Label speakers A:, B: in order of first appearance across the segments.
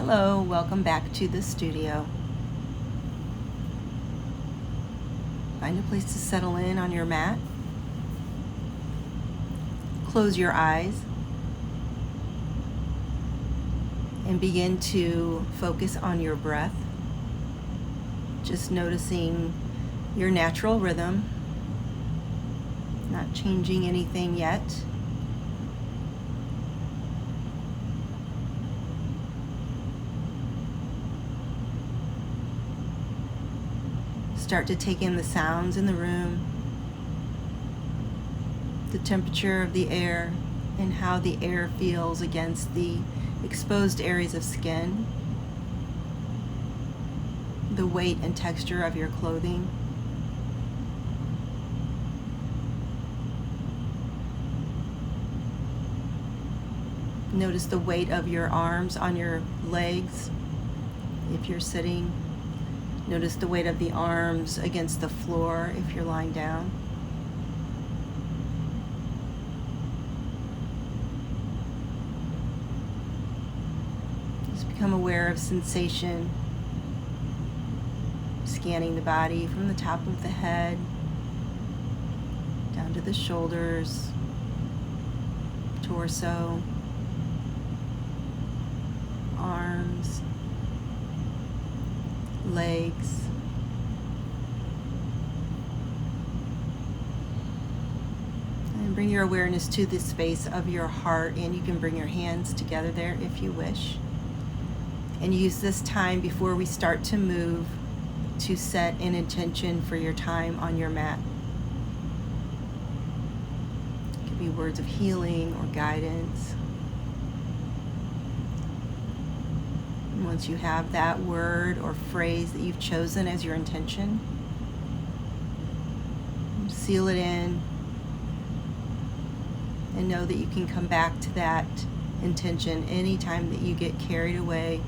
A: Hello, welcome back to the studio. Find a place to settle in on your mat. Close your eyes and begin to focus on your breath. Just noticing your natural rhythm, not changing anything yet. Start to take in the sounds in the room, the temperature of the air, and how the air feels against the exposed areas of skin, the weight and texture of your clothing. Notice the weight of your arms on your legs if you're sitting. Notice the weight of the arms against the floor if you're lying down. Just become aware of sensation, scanning the body from the top of the head down to the shoulders, torso, arms, legs. And bring your awareness to the space of your heart, and you can bring your hands together there if you wish. And use this time before we start to move to set an intention for your time on your mat. It could be words of healing or guidance. Once you have that word or phrase that you've chosen as your intention, seal it in and know that you can come back to that intention anytime that you get carried away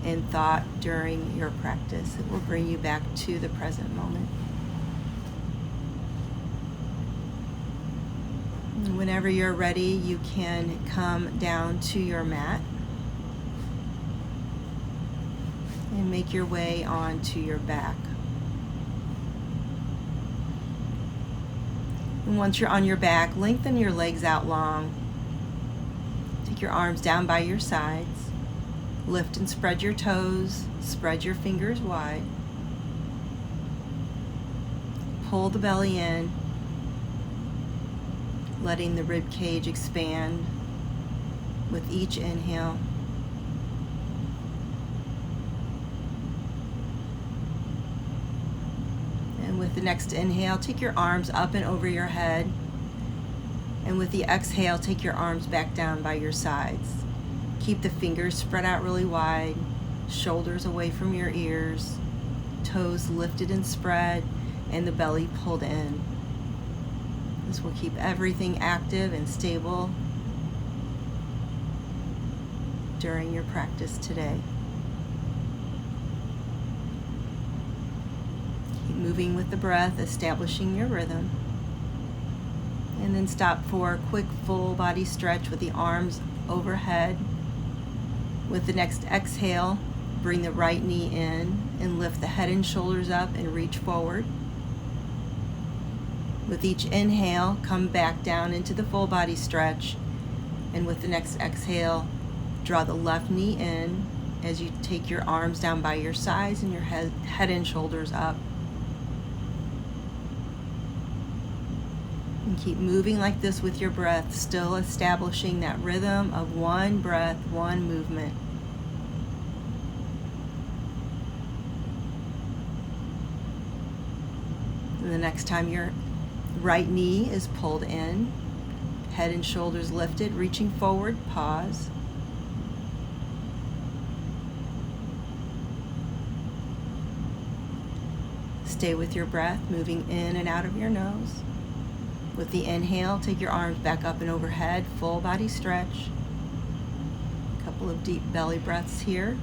A: in thought during your practice. It will bring you back to the present moment. And whenever you're ready, you can come down to your mat and make your way onto your back. And once you're on your back, lengthen your legs out long. Take your arms down by your sides. Lift and spread your toes. Spread your fingers wide. Pull the belly in, letting the rib cage expand with each inhale. With the next inhale, take your arms up and over your head. And with the exhale, take your arms back down by your sides. Keep the fingers spread out really wide, shoulders away from your ears, toes lifted and spread, and the belly pulled in. This will keep everything active and stable during your practice today. Moving with the breath, establishing your rhythm. And then stop for a quick full body stretch with the arms overhead. With the next exhale, bring the right knee in and lift the head and shoulders up and reach forward. With each inhale, come back down into the full body stretch. And with the next exhale, draw the left knee in as you take your arms down by your sides and your head and shoulders up. And keep moving like this with your breath, still establishing that rhythm of one breath, one movement. And the next time your right knee is pulled in, head and shoulders lifted, reaching forward, pause. Stay with your breath, moving in and out of your nose. With the inhale, take your arms back up and overhead, full body stretch. A couple of deep belly breaths here.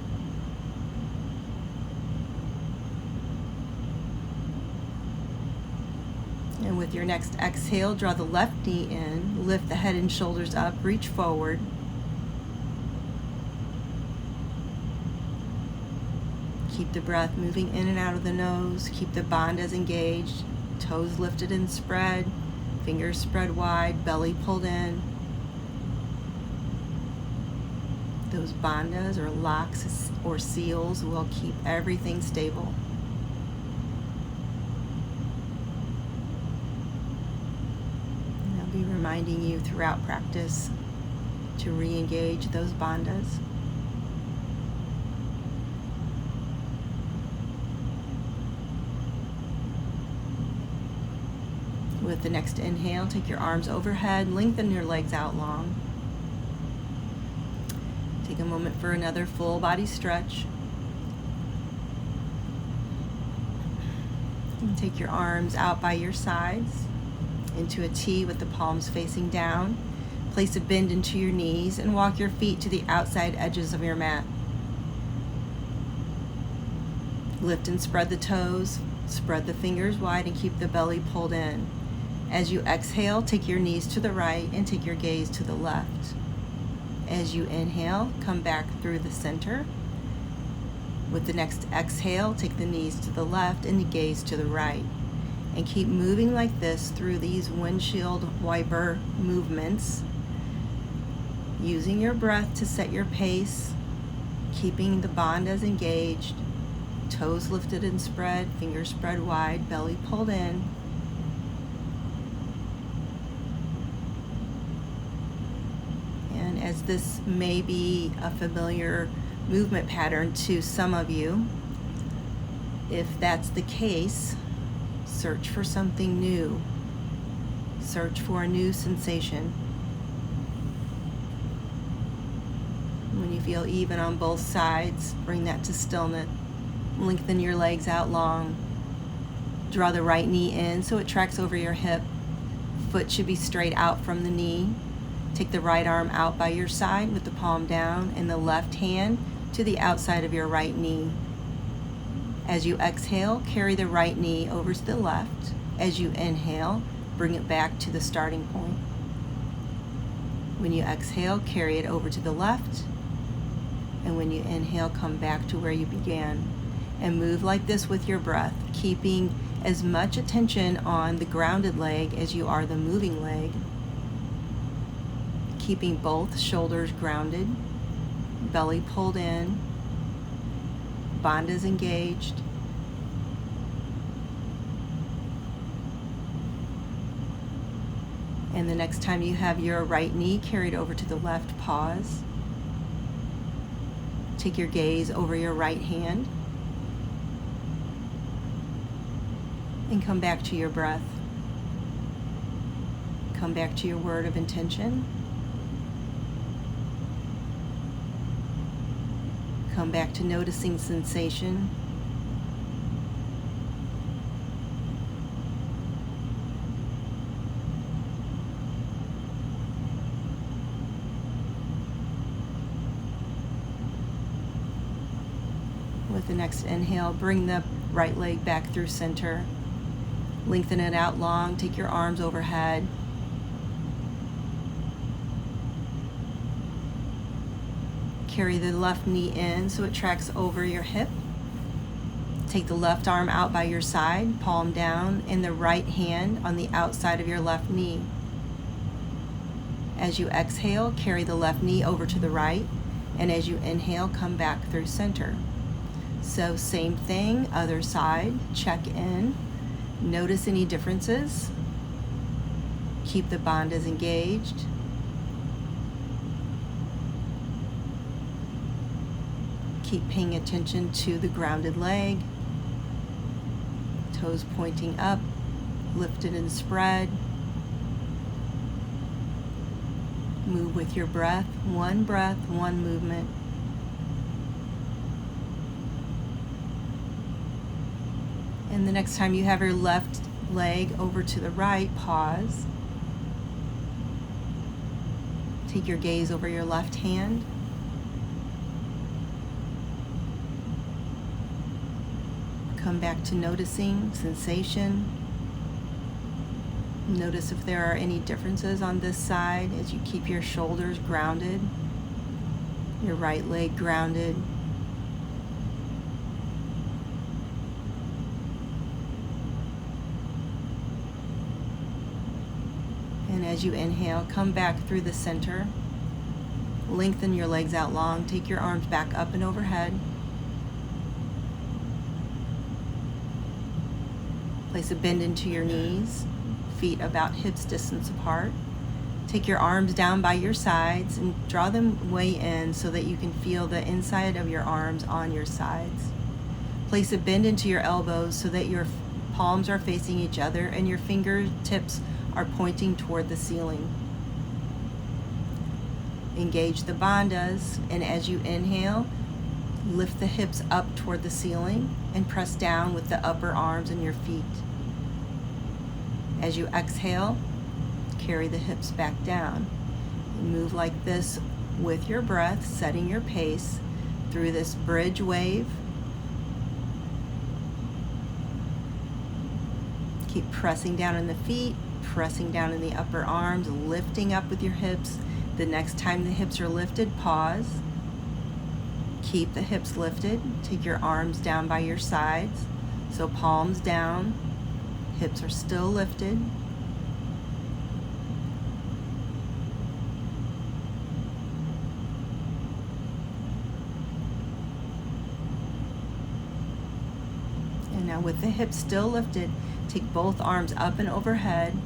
A: And with your next exhale, draw the left knee in, lift the head and shoulders up, reach forward. Keep the breath moving in and out of the nose. Keep the bandhas engaged, toes lifted and spread, fingers spread wide, belly pulled in. Those bandhas or locks or seals will keep everything stable. And I'll be reminding you throughout practice to re-engage those bandhas. With the next inhale, take your arms overhead, lengthen your legs out long. Take a moment for another full body stretch. And take your arms out by your sides into a T with the palms facing down. Place a bend into your knees and walk your feet to the outside edges of your mat. Lift and spread the toes, spread the fingers wide and keep the belly pulled in. As you exhale, take your knees to the right and take your gaze to the left. As you inhale, come back through the center. With the next exhale, take the knees to the left and the gaze to the right. And keep moving like this through these windshield wiper movements, using your breath to set your pace, keeping the bandhas engaged, toes lifted and spread, fingers spread wide, belly pulled in. As this may be a familiar movement pattern to some of you, if that's the case, search for something new. Search for a new sensation. When you feel even on both sides, bring that to stillness. Lengthen your legs out long. Draw the right knee in so it tracks over your hip. Foot should be straight out from the knee. Take the right arm out by your side with the palm down and the left hand to the outside of your right knee. As you exhale, carry the right knee over to the left. As you inhale, bring it back to the starting point. When you exhale, carry it over to the left. And when you inhale, come back to where you began. And move like this with your breath, keeping as much attention on the grounded leg as you are the moving leg. Keeping both shoulders grounded, belly pulled in, bandhas engaged. And the next time you have your right knee carried over to the left, pause. Take your gaze over your right hand and come back to your breath. Come back to your word of intention. Come back to noticing sensation. With the next inhale, bring the right leg back through center. Lengthen it out long. Take your arms overhead. Carry the left knee in so it tracks over your hip. Take the left arm out by your side, palm down, and the right hand on the outside of your left knee. As you exhale, carry the left knee over to the right, and as you inhale, come back through center. So same thing, other side, check in, notice any differences, keep the bandhas engaged. Keep paying attention to the grounded leg, toes pointing up, lifted and spread. Move with your breath, one movement. And the next time you have your left leg over to the right, pause. Take your gaze over your left hand. Come back to noticing sensation. Notice if there are any differences on this side as you keep your shoulders grounded, your right leg grounded. And as you inhale, come back through the center. Lengthen your legs out long. Take your arms back up and overhead. Place a bend into your knees, feet about hips distance apart. Take your arms down by your sides and draw them way in so that you can feel the inside of your arms on your sides. Place a bend into your elbows so that your palms are facing each other and your fingertips are pointing toward the ceiling. Engage the bandhas, and as you inhale, lift the hips up toward the ceiling and press down with the upper arms and your feet. As you exhale, carry the hips back down. Move like this with your breath, setting your pace through this bridge wave. Keep pressing down in the feet, pressing down in the upper arms, lifting up with your hips. The next time the hips are lifted, pause. Keep the hips lifted. Take your arms down by your sides. So palms down, hips are still lifted. And now with the hips still lifted, take both arms up and overhead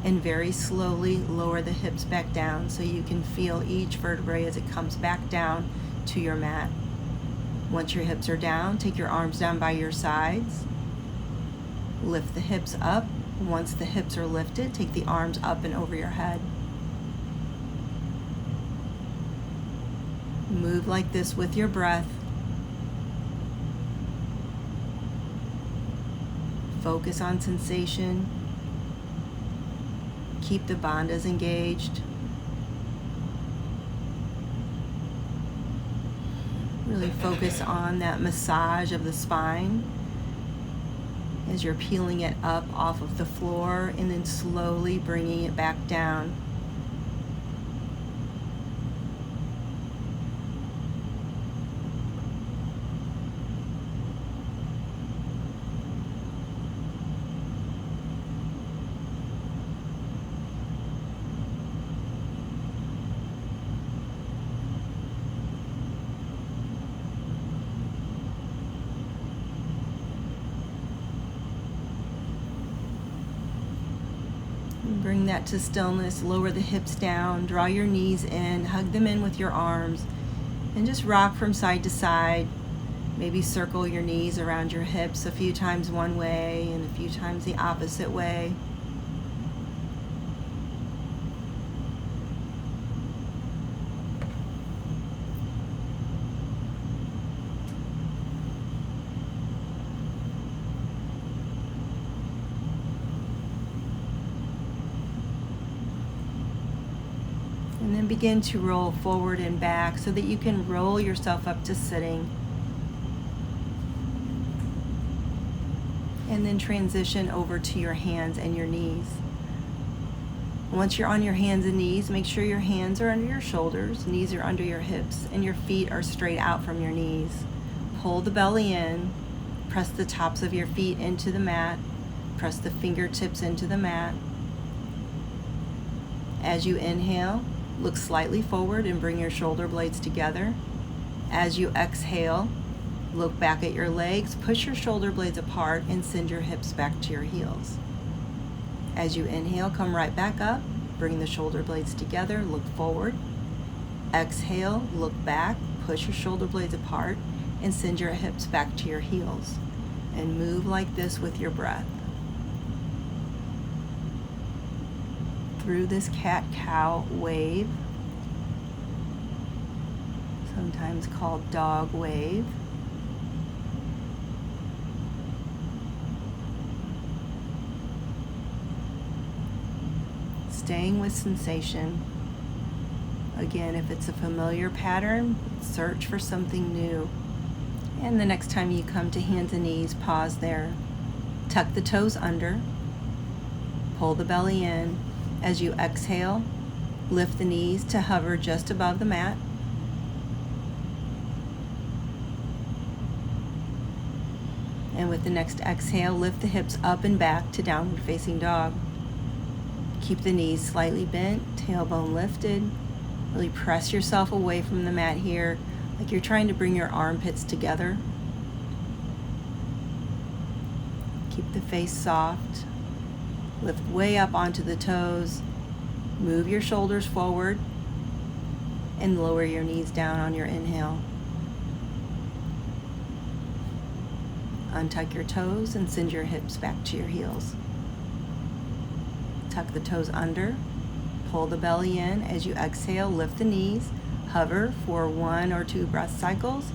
A: and very slowly lower the hips back down so you can feel each vertebrae as it comes back down to your mat. Once your hips are down, take your arms down by your sides. Lift the hips up. Once the hips are lifted, take the arms up and over your head. Move like this with your breath. Focus on sensation. Keep the bandhas engaged. Really focus on that massage of the spine as you're peeling it up off of the floor and then slowly bringing it back down. Bring that to stillness, lower the hips down, draw your knees in, hug them in with your arms, and just rock from side to side. Maybe circle your knees around your hips a few times one way and a few times the opposite way. And then begin to roll forward and back so that you can roll yourself up to sitting. And then transition over to your hands and your knees. Once you're on your hands and knees, make sure your hands are under your shoulders, knees are under your hips, and your feet are straight out from your knees. Pull the belly in, press the tops of your feet into the mat, press the fingertips into the mat. As you inhale, look slightly forward and bring your shoulder blades together. As you exhale, look back at your legs, push your shoulder blades apart, and send your hips back to your heels. As you inhale, come right back up, bring the shoulder blades together, look forward. Exhale, look back, push your shoulder blades apart, and send your hips back to your heels. And move like this with your breath. Through this cat-cow wave, sometimes called dog wave. Staying with sensation. Again, if it's a familiar pattern, search for something new. And the next time you come to hands and knees, pause there. Tuck the toes under. Pull the belly in. As you exhale, lift the knees to hover just above the mat. And with the next exhale, lift the hips up and back to downward facing dog. Keep the knees slightly bent, tailbone lifted. Really press yourself away from the mat here, like you're trying to bring your armpits together. Keep the face soft. Lift way up onto the toes. Move your shoulders forward and lower your knees down on your inhale. Untuck your toes and send your hips back to your heels. Tuck the toes under. Pull the belly in. As you exhale, lift the knees. Hover for 1 or 2 breath cycles.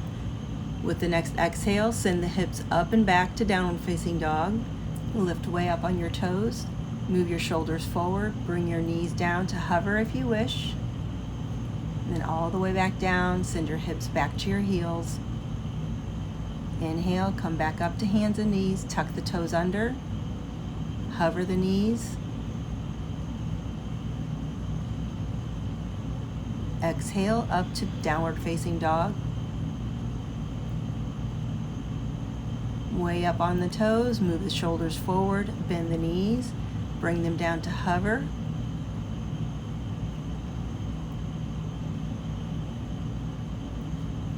A: With the next exhale, send the hips up and back to downward facing dog. Lift way up on your toes. Move your shoulders forward. Bring your knees down to hover if you wish. And then all the way back down. Send your hips back to your heels. Inhale, come back up to hands and knees. Tuck the toes under. Hover the knees. Exhale up to downward facing dog. Way up on the toes, move the shoulders forward, bend the knees, bring them down to hover.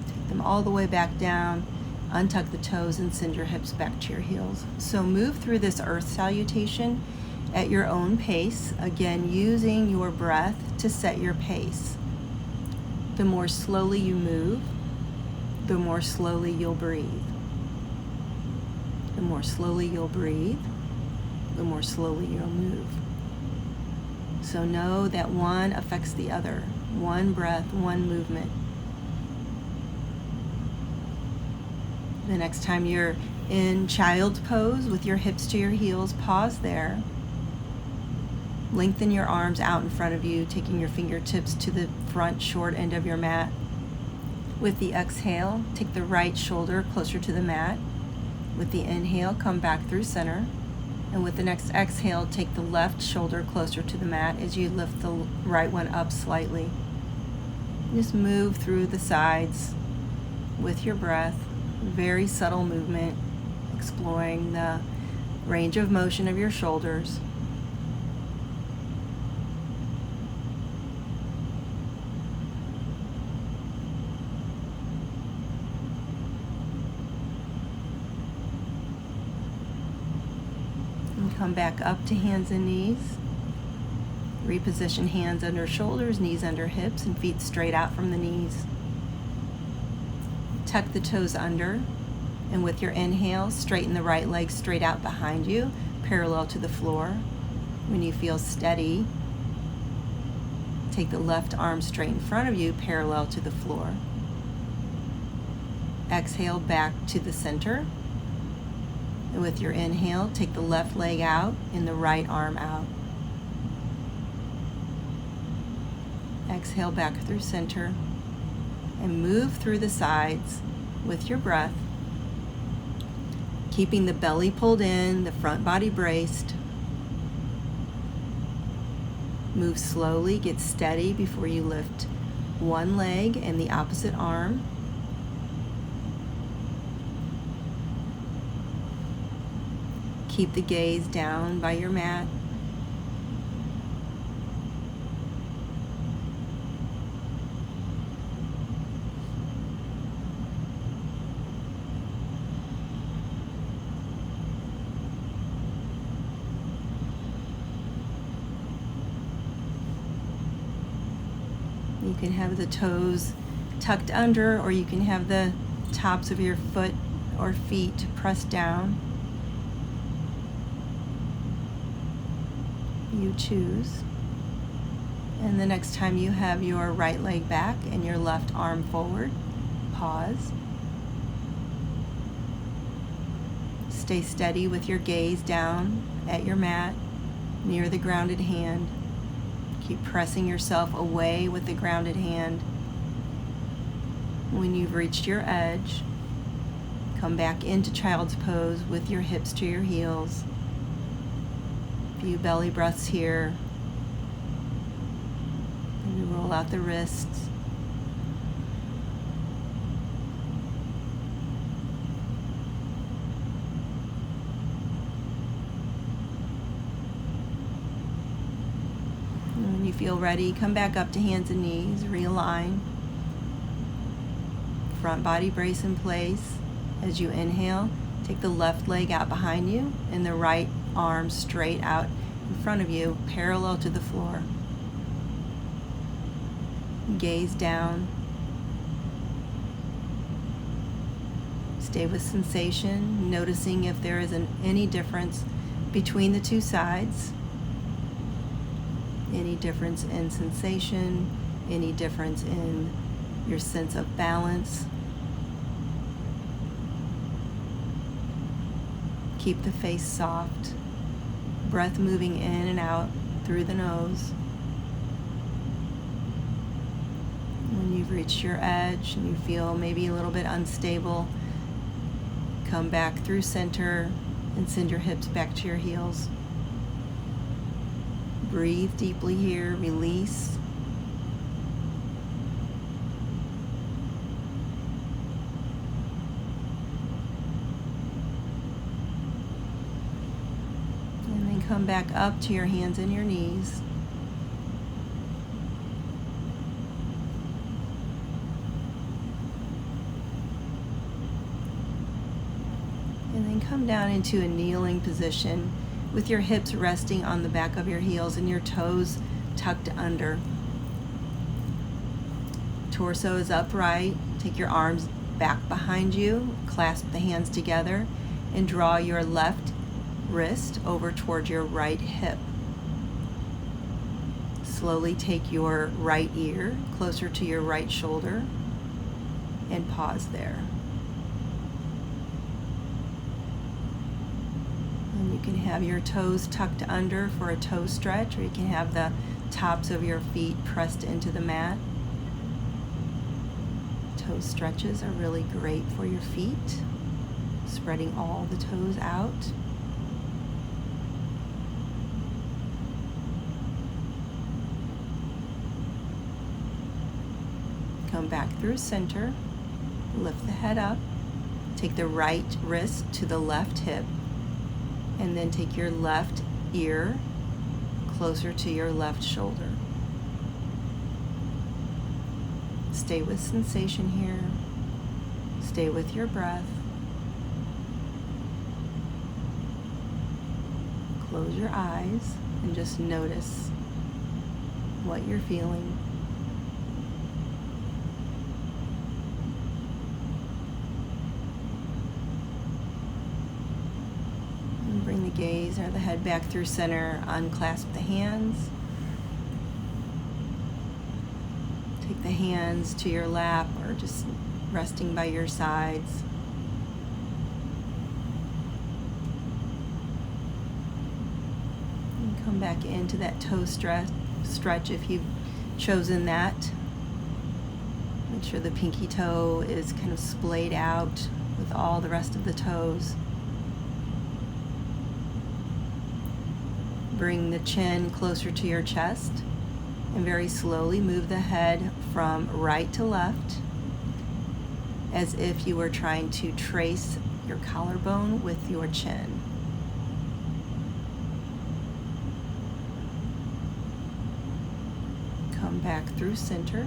A: Take them all the way back down, untuck the toes and send your hips back to your heels. So move through this earth salutation at your own pace, again using your breath to set your pace. The more slowly you move, the more slowly you'll breathe. The more slowly you'll breathe, the more slowly you'll move. So know that one affects the other. One breath, one movement. The next time you're in child's pose with your hips to your heels, pause there. Lengthen your arms out in front of you, taking your fingertips to the front short end of your mat. With the exhale, take the right shoulder closer to the mat. With the inhale, come back through center. And with the next exhale, take the left shoulder closer to the mat as you lift the right one up slightly. Just move through the sides with your breath. Very subtle movement, exploring the range of motion of your shoulders. Come back up to hands and knees. Reposition hands under shoulders, knees under hips, and feet straight out from the knees. Tuck the toes under, and with your inhale, straighten the right leg straight out behind you, parallel to the floor. When you feel steady, take the left arm straight in front of you, parallel to the floor. Exhale back to the center. And with your inhale, take the left leg out and the right arm out. Exhale back through center and move through the sides with your breath, keeping the belly pulled in, the front body braced. Move slowly, get steady before you lift one leg and the opposite arm. Keep the gaze down by your mat. You can have the toes tucked under, or you can have the tops of your foot or feet pressed down. You choose. And the next time you have your right leg back and your left arm forward, pause. Stay steady with your gaze down at your mat near the grounded hand. Keep pressing yourself away with the grounded hand. When you've reached your edge, come back into child's pose with your hips to your heels. Few belly breaths here. Maybe roll out the wrists. feel ready, come back up to hands and knees, realign. Front body brace in place. As you inhale, take the left leg out behind you and the right arm straight out in front of you, parallel to the floor. Gaze down. Stay with sensation, noticing if there is any difference between the two sides. Any difference in sensation, any difference in your sense of balance. Keep the face soft, breath moving in and out through the nose. When you've reached your edge and you feel maybe a little bit unstable, come back through center and send your hips back to your heels. Breathe deeply here, release. And then come back up to your hands and your knees. And then come down into a kneeling position with your hips resting on the back of your heels and your toes tucked under. Torso is upright. Take your arms back behind you, clasp the hands together, and draw your left wrist over toward your right hip. Slowly take your right ear closer to your right shoulder and pause there. And you can have your toes tucked under for a toe stretch, or you can have the tops of your feet pressed into the mat. Toe stretches are really great for your feet, spreading all the toes out. Come back through center, lift the head up, take the right wrist to the left hip, and then take your left ear closer to your left shoulder. Stay with sensation here. Stay with your breath. Close your eyes and just notice what you're feeling. And bring the gaze or the head back through center. Unclasp the hands. Take the hands to your lap or just resting by your sides. And come back into that toe stretch if you've chosen that. Make sure the pinky toe is kind of splayed out with all the rest of the toes. Bring the chin closer to your chest. And very slowly move the head from right to left as if you were trying to trace your collarbone with your chin. Come back through center.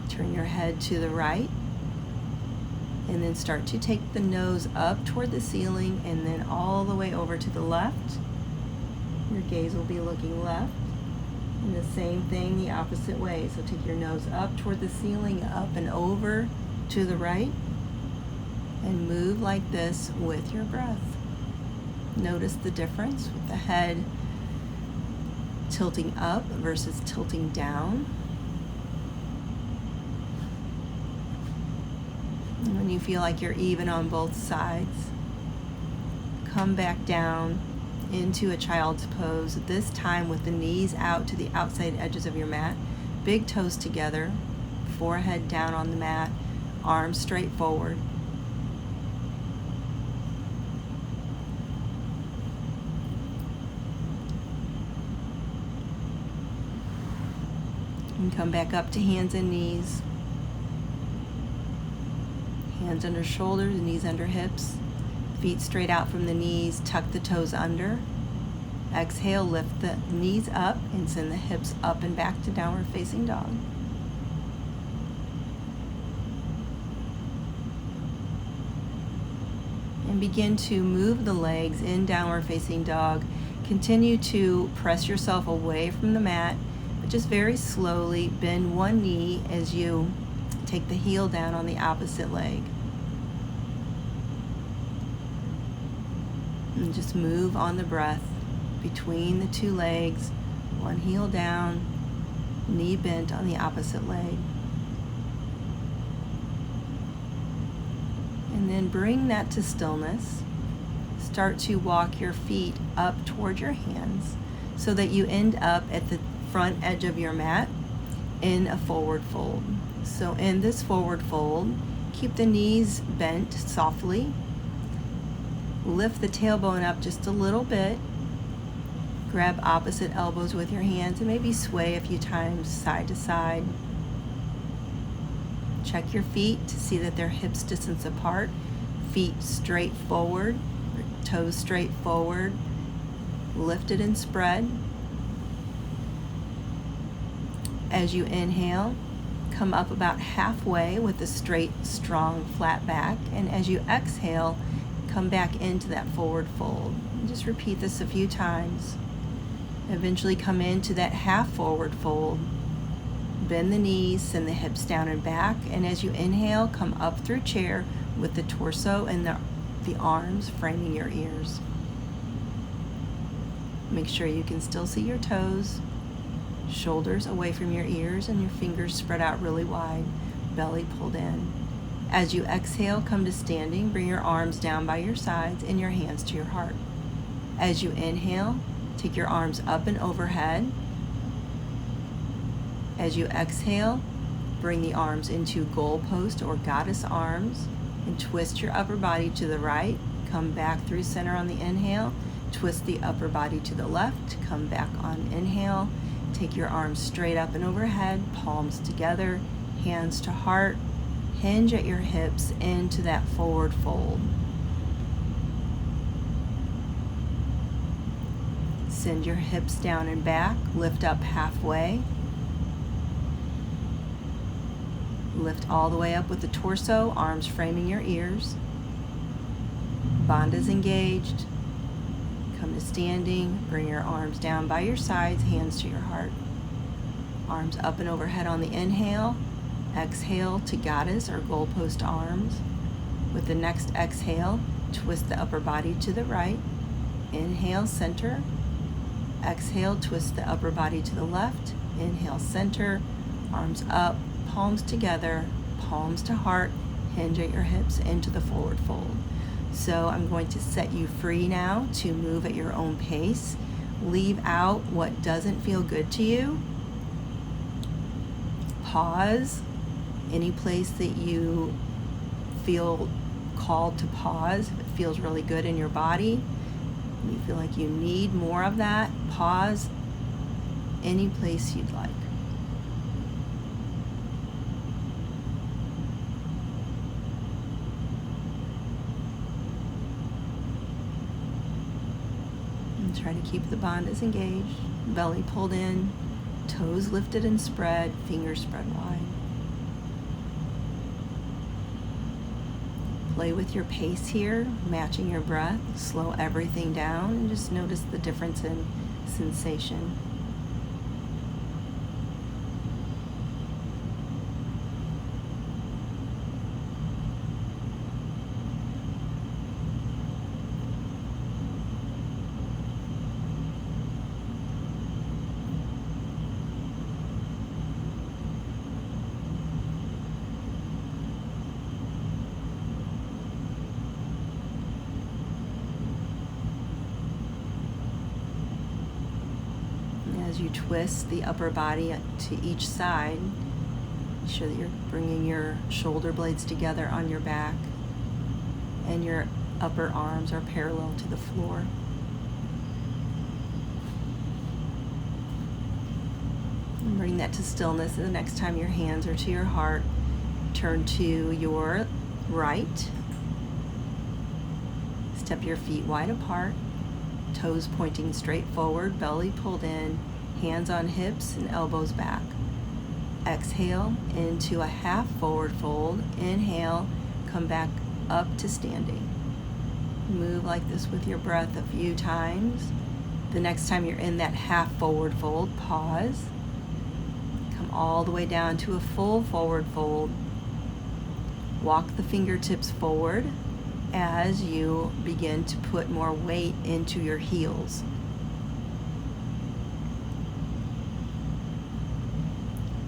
A: Turn your head to the right. And then start to take the nose up toward the ceiling and then all the way over to the left. Your gaze will be looking left. And the same thing the opposite way. So take your nose up toward the ceiling, up and over to the right. And move like this with your breath. Notice the difference with the head tilting up versus tilting down. And when you feel like you're even on both sides, come back down into a child's pose, this time with the knees out to the outside edges of your mat, big toes together, forehead down on the mat, arms straight forward. And come back up to hands and knees. Hands under shoulders, knees under hips. Feet straight out from the knees, tuck the toes under. Exhale, lift the knees up and send the hips up and back to downward facing dog. And begin to move the legs in downward facing dog. Continue to press yourself away from the mat, but just very slowly bend one knee as you take the heel down on the opposite leg. And just move on the breath between the two legs, one heel down, knee bent on the opposite leg. And then bring that to stillness. Start to walk your feet up toward your hands so that you end up at the front edge of your mat in a forward fold. So in this forward fold, keep the knees bent softly. Lift the tailbone up just a little bit. Grab opposite elbows with your hands and maybe sway a few times side to side. Check your feet to see that they're hips distance apart. Feet straight forward, toes straight forward, lifted and spread. As you inhale, come up about halfway with a straight, strong, flat back. And as you exhale, come back into that forward fold. And just repeat this a few times. Eventually come into that half forward fold. Bend the knees, send the hips down and back. And as you inhale, come up through chair with the torso and the arms framing your ears. Make sure you can still see your toes, shoulders away from your ears, and your fingers spread out really wide, belly pulled in. As you exhale, come to standing. Bring your arms down by your sides and your hands to your heart. As you inhale, take your arms up and overhead. As you exhale, bring the arms into goalpost or goddess arms and twist your upper body to the right. Come back through center on the inhale. Twist the upper body to the left. Come back on inhale. Take your arms straight up and overhead, palms together, hands to heart. Hinge at your hips into that forward fold. Send your hips down and back. Lift up halfway. Lift all the way up with the torso, arms framing your ears. Bandha's engaged. Come to standing. Bring your arms down by your sides, hands to your heart. Arms up and overhead on the inhale. Exhale to goddess or goalpost arms. With the next exhale, twist the upper body to the right. Inhale, center. Exhale, twist the upper body to the left. Inhale, center. Arms up, palms together, palms to heart. Hinge at your hips into the forward fold. So I'm going to set you free now to move at your own pace. Leave out what doesn't feel good to you. Pause. Any place that you feel called to pause, if it feels really good in your body, you feel like you need more of that, pause any place you'd like. And try to keep the bandhas engaged, belly pulled in, toes lifted and spread, fingers spread wide. Play with your pace here, matching your breath. Slow everything down and just notice the difference in sensation. As you twist the upper body to each side, make sure that you're bringing your shoulder blades together on your back and your upper arms are parallel to the floor. And bring that to stillness, and the next time your hands are to your heart, turn to your right. Step your feet wide apart. toes pointing straight forward, belly pulled in, hands on hips and elbows back. Exhale into a half forward fold. Inhale, come back up to standing. Move like this with your breath a few times. The next time you're in that half forward fold, pause. Come all the way down to a full forward fold. Walk the fingertips forward as you begin to put more weight into your heels.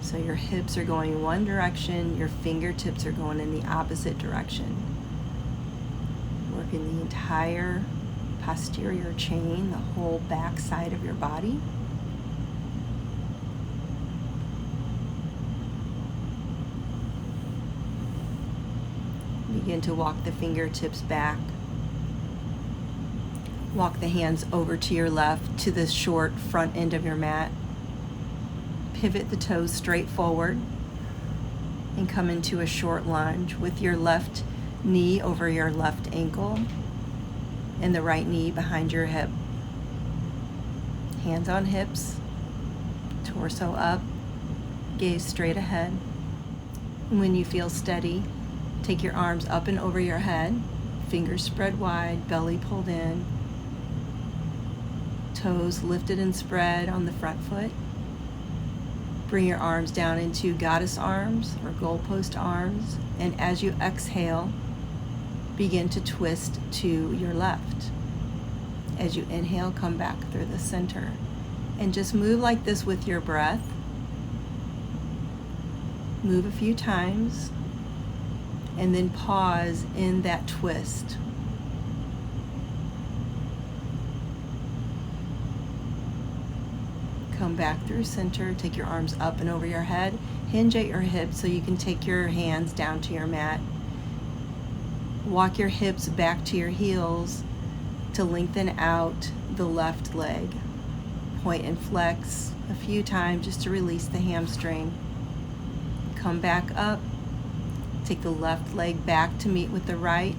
A: So your hips are going one direction, your fingertips are going in the opposite direction. Working the entire posterior chain, the whole back side of your body. Begin to walk the fingertips back. Walk the hands over to your left to the short front end of your mat. Pivot the toes straight forward and come into a short lunge with your left knee over your left ankle and the right knee behind your hip. Hands on hips, torso up, gaze straight ahead. When you feel steady, take your arms up and over your head, fingers spread wide, belly pulled in, toes lifted and spread on the front foot. Bring your arms down into goddess arms or goalpost arms, and as you exhale, begin to twist to your left. As you inhale, come back through the center. And just move like this with your breath. Move a few times, and then pause in that twist. Come back through center, take your arms up and over your head, hinge at your hips so you can take your hands down to your mat. Walk your hips back to your heels to lengthen out the left leg. Point and flex a few times just to release the hamstring. Come back up, take the left leg back to meet with the right,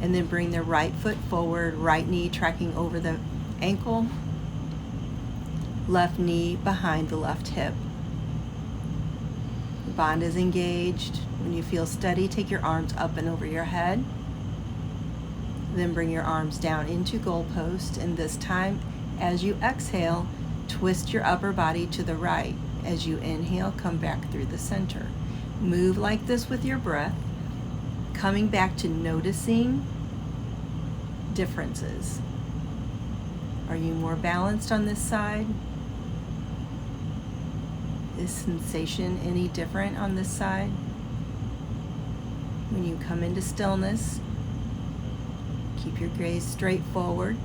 A: and then bring the right foot forward, right knee tracking over the ankle, left knee behind the left hip. The bond is engaged. When you feel steady, take your arms up and over your head. Then bring your arms down into goalpost, and this time, as you exhale, twist your upper body to the right. As you inhale, come back through the center. Move like this with your breath, coming back to noticing differences. Are you more balanced on this side? Is sensation any different on this side? When you come into stillness, keep your gaze straight forward.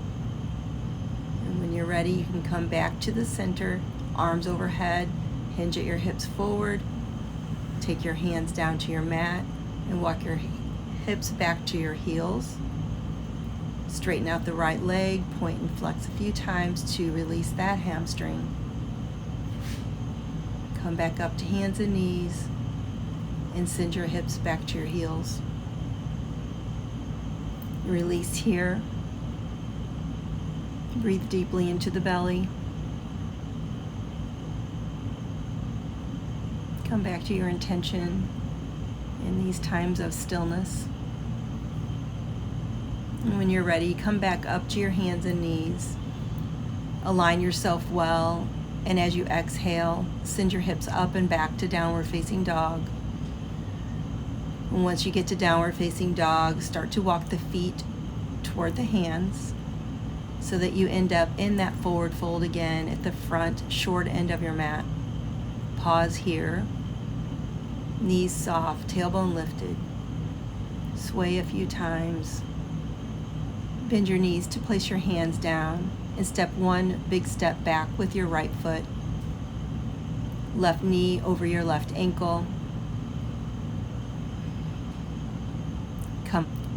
A: And when you're ready, you can come back to the center, arms overhead, hinge at your hips forward, take your hands down to your mat, and walk your hips back to your heels. Straighten out the right leg, point and flex a few times to release that hamstring. Come back up to hands and knees and send your hips back to your heels. Release here. Breathe deeply into the belly. Come back to your intention in these times of stillness. And when you're ready, come back up to your hands and knees. Align yourself well, and as you exhale, send your hips up and back to downward facing dog. And once you get to downward facing dog, start to walk the feet toward the hands so that you end up in that forward fold again at the front short end of your mat. Pause here. Knees soft, tailbone lifted. Sway a few times. Bend your knees to place your hands down and step one big step back with your right foot. Left knee over your left ankle.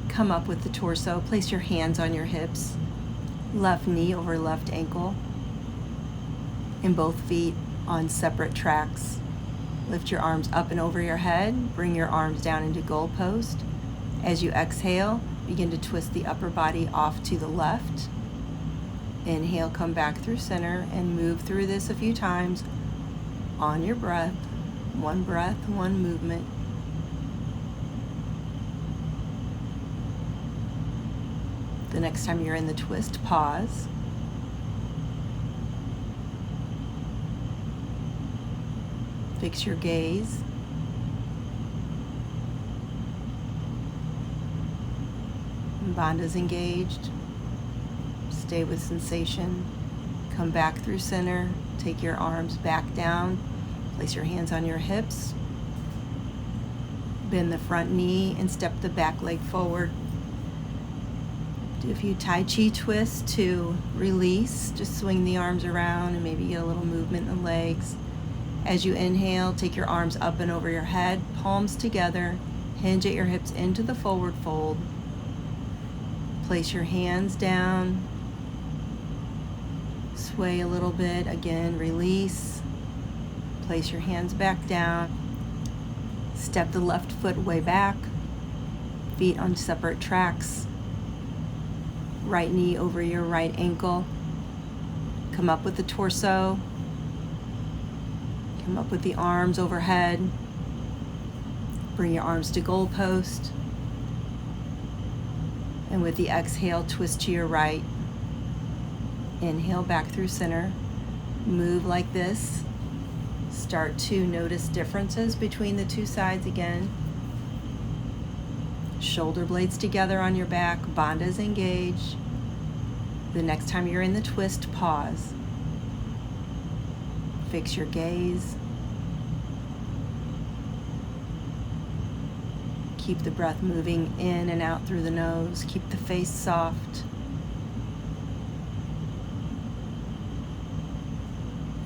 A: Come up with the torso. Place your hands on your hips. Left knee over left ankle. And both feet on separate tracks. Lift your arms up and over your head. Bring your arms down into goalpost. As you exhale, begin to twist the upper body off to the left. Inhale, come back through center and move through this a few times on your breath. One breath, one movement. The next time you're in the twist, pause. Fix your gaze. Bandha's engaged. Stay with sensation. Come back through center. Take your arms back down. Place your hands on your hips. Bend the front knee and step the back leg forward. Do a few Tai Chi twists to release. Just swing the arms around and maybe get a little movement in the legs. As you inhale, take your arms up and over your head, palms together. Hinge at your hips into the forward fold. Place your hands down. Sway a little bit. Again, release. Place your hands back down. Step the left foot way back. Feet on separate tracks. Right knee over your right ankle. Come up with the torso. Come up with the arms overhead. Bring your arms to goalpost. And with the exhale, twist to your right. Inhale back through center. Move like this. Start to notice differences between the two sides again. Shoulder blades together on your back. Bandha's engaged. The next time you're in the twist, pause. Fix your gaze. Keep the breath moving in and out through the nose. Keep the face soft.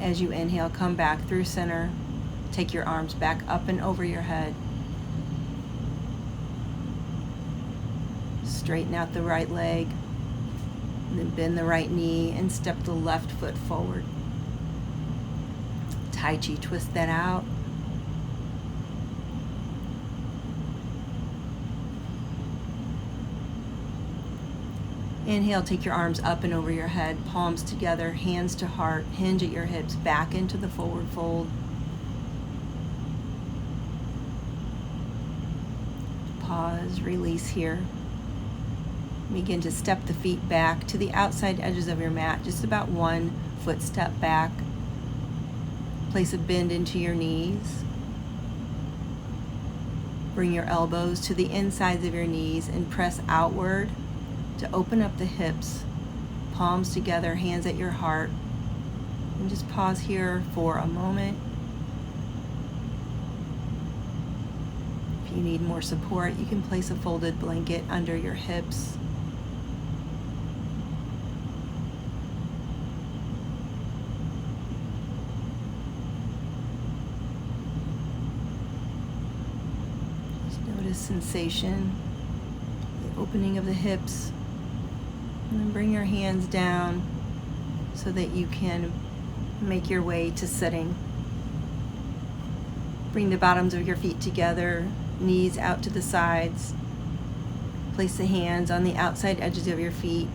A: As you inhale, come back through center. Take your arms back up and over your head. Straighten out the right leg. And then bend the right knee and step the left foot forward. Tai Chi, twist that out. Inhale, take your arms up and over your head, palms together, hands to heart, hinge at your hips, back into the forward fold. Pause, release here. Begin to step the feet back to the outside edges of your mat, just about 1 footstep back. Place a bend into your knees. Bring your elbows to the insides of your knees and press outward to open up the hips, palms together, hands at your heart. And just pause here for a moment. If you need more support, you can place a folded blanket under your hips. Just notice sensation, the opening of the hips. And then bring your hands down so that you can make your way to sitting. Bring the bottoms of your feet together, knees out to the sides. Place the hands on the outside edges of your feet.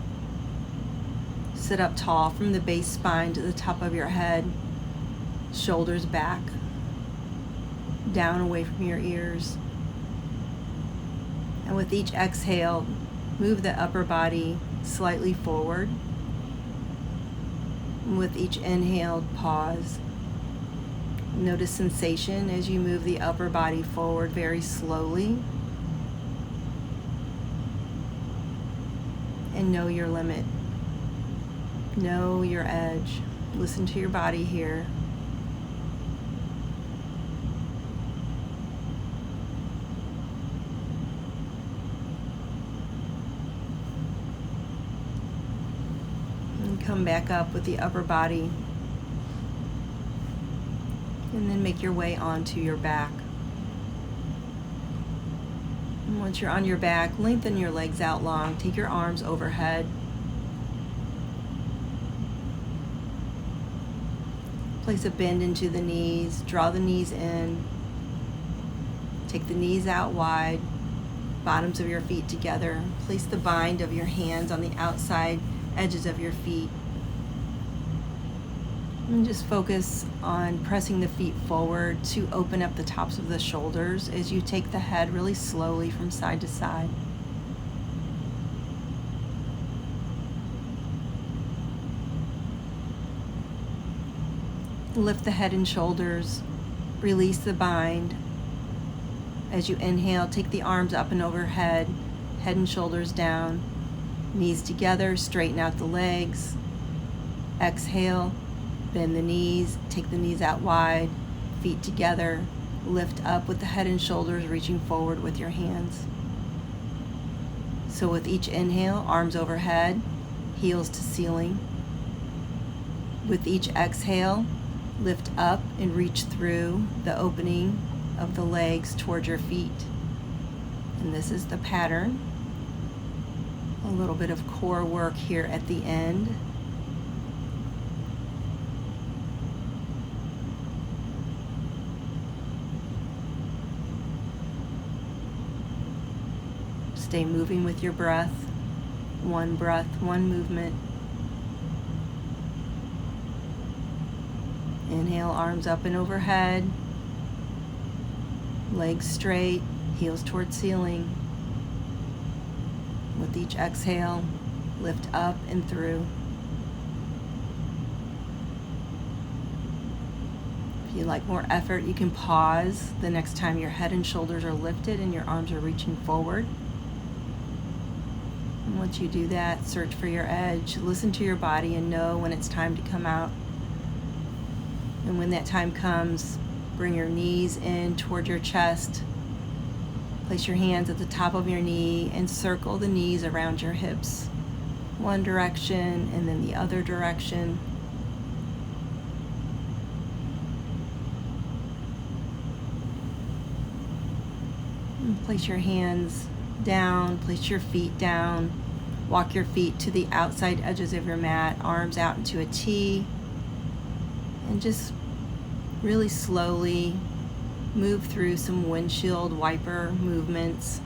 A: Sit up tall from the base spine to the top of your head. Shoulders back, down away from your ears. And with each exhale, move the upper body slightly forward. And with each inhale, pause. Notice sensation as you move the upper body forward very slowly. And know your limit. Know your edge. Listen to your body here. Come back up with the upper body. And then make your way onto your back. And once you're on your back, lengthen your legs out long. Take your arms overhead. Place a bend into the knees. Draw the knees in. Take the knees out wide. Bottoms of your feet together. Place the bind of your hands on the outside edges of your feet. And just focus on pressing the feet forward to open up the tops of the shoulders as you take the head really slowly from side to side. Lift the head and shoulders, release the bind. As you inhale, take the arms up and overhead, head and shoulders down, knees together, straighten out the legs. Exhale, bend the knees, take the knees out wide, feet together, lift up with the head and shoulders reaching forward with your hands. So with each inhale, arms overhead, heels to ceiling. With each exhale, lift up and reach through the opening of the legs towards your feet. And this is the pattern. A little bit of core work here at the end. Stay moving with your breath. One breath, one movement. Inhale, arms up and overhead. Legs straight, heels toward ceiling. With each exhale, lift up and through. If you like more effort, you can pause the next time your head and shoulders are lifted and your arms are reaching forward. And once you do that, search for your edge. Listen to your body and know when it's time to come out. And when that time comes, bring your knees in toward your chest. Place your hands at the top of your knee and circle the knees around your hips. One direction and then the other direction. And place your hands down, place your feet down. Walk your feet to the outside edges of your mat, arms out into a T. And just really slowly move through some windshield wiper movements.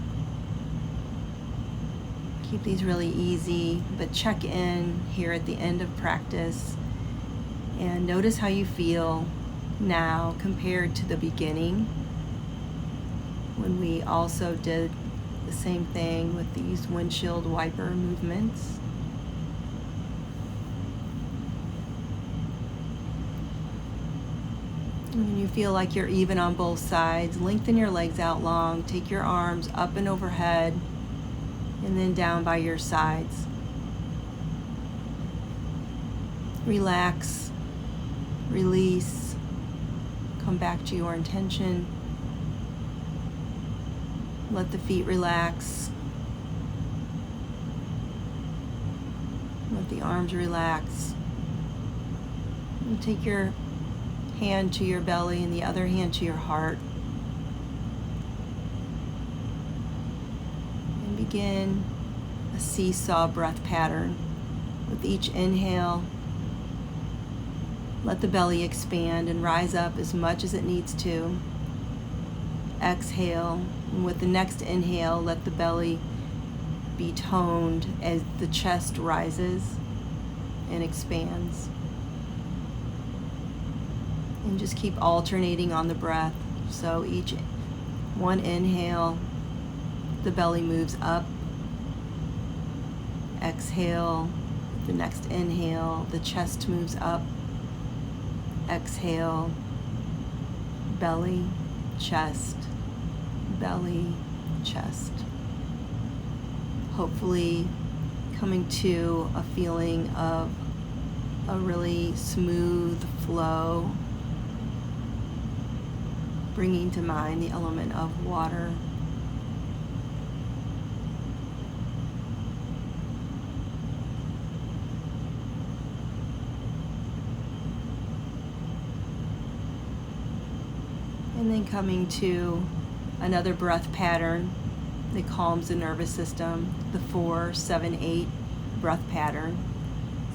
A: Keep these really easy, but check in here at the end of practice and notice how you feel now compared to the beginning when we also did the same thing with these windshield wiper movements. When you feel like you're even on both sides, lengthen your legs out long, take your arms up and overhead, and then down by your sides. Relax, release, come back to your intention. Let the feet relax. Let the arms relax. And take your hand to your belly and the other hand to your heart. And begin a seesaw breath pattern. With each inhale, let the belly expand and rise up as much as it needs to. Exhale, and with the next inhale, let the belly be toned as the chest rises and expands. And just keep alternating on the breath. So each one inhale, the belly moves up. Exhale, the next inhale, the chest moves up. Exhale, belly, chest, belly, chest. Hopefully coming to a feeling of a really smooth flow, bringing to mind the element of water. And then coming to another breath pattern that calms the nervous system, the 4-7-8 breath pattern.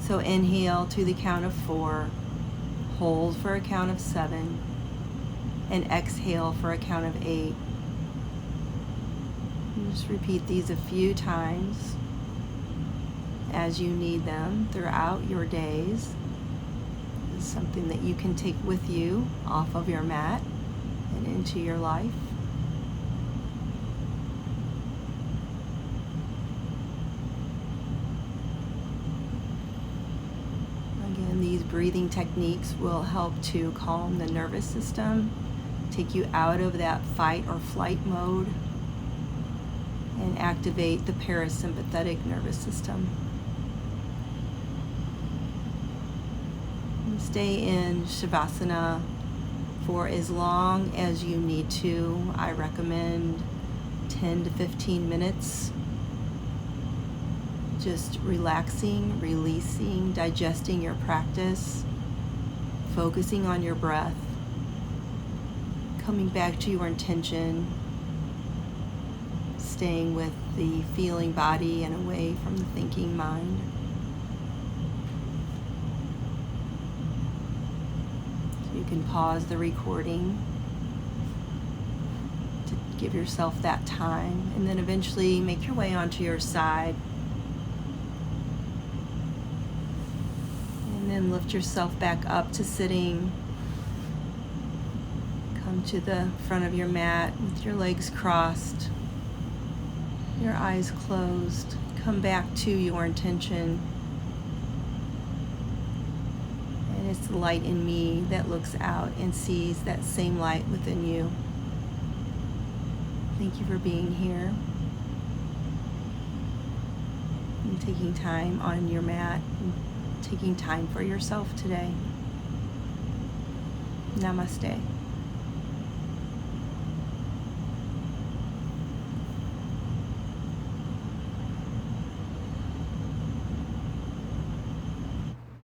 A: So inhale to the count of 4, hold for a count of 7, and exhale for a count of 8. And just repeat these a few times as you need them throughout your days. is something that you can take with you off of your mat and into your life. Again, these breathing techniques will help to calm the nervous system, take you out of that fight or flight mode, and activate the parasympathetic nervous system. And stay in Shavasana for as long as you need to. I recommend 10 to 15 minutes. Just relaxing, releasing, digesting your practice, focusing on your breath, coming back to your intention, staying with the feeling body and away from the thinking mind. So you can pause the recording to give yourself that time, and then eventually make your way onto your side. And then lift yourself back up to sitting. Come to the front of your mat with your legs crossed, your eyes closed. Come back to your intention. And it's the light in me that looks out and sees that same light within you. Thank you for being here and taking time on your mat and taking time for yourself today. Namaste.